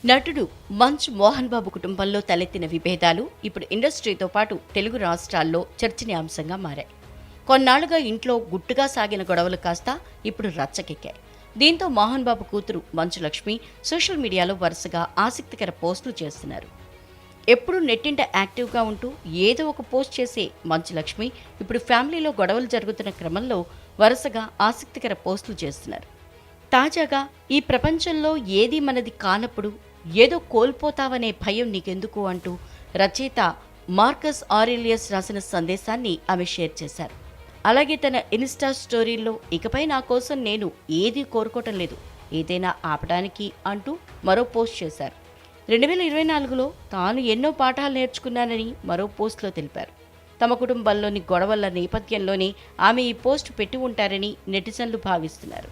నటుడు మంచు మోహన్ బాబు కుటుంబంలో తలెత్తిన విభేదాలు ఇప్పుడు ఇండస్ట్రీతో పాటు తెలుగు రాష్ట్రాల్లో చర్చనీయాంశంగా మారాయి. కొన్నాళ్లుగా ఇంట్లో గుట్టుగా సాగిన గొడవలు కాస్త ఇప్పుడు రచ్చకెక్కాయి. దీంతో మోహన్ బాబు కూతురు మంచు లక్ష్మి సోషల్ మీడియాలో వరుసగా ఆసక్తికర పోస్టులు చేస్తున్నారు. ఎప్పుడూ నెట్టింట యాక్టివ్గా ఉంటూ ఏదో ఒక పోస్ట్ చేసే మంచు లక్ష్మి ఇప్పుడు ఫ్యామిలీలో గొడవలు జరుగుతున్న క్రమంలో వరుసగా ఆసక్తికర పోస్టులు చేస్తున్నారు. తాజాగా ఈ ప్రపంచంలో ఏది మనది కానప్పుడు ఏదో కోల్పోతావనే భయం నీకెందుకు అంటూ రచయిత మార్కస్ ఆరెలియస్ రాసిన సందేశాన్ని ఆమె షేర్ చేశారు. అలాగే తన ఇన్స్టా స్టోరీల్లో ఇకపై నా కోసం నేను ఏదీ కోరుకోవటం లేదు, ఏదైనా ఆపడానికి అంటూ మరో పోస్ట్ చేశారు. 2024లో తాను ఎన్నో పాఠాలు నేర్చుకున్నానని మరో పోస్ట్లో తెలిపారు. తమ కుటుంబంలోని గొడవల నేపథ్యంలోనే ఆమె ఈ పోస్ట్ పెట్టి ఉంటారని నెటిజన్లు భావిస్తున్నారు.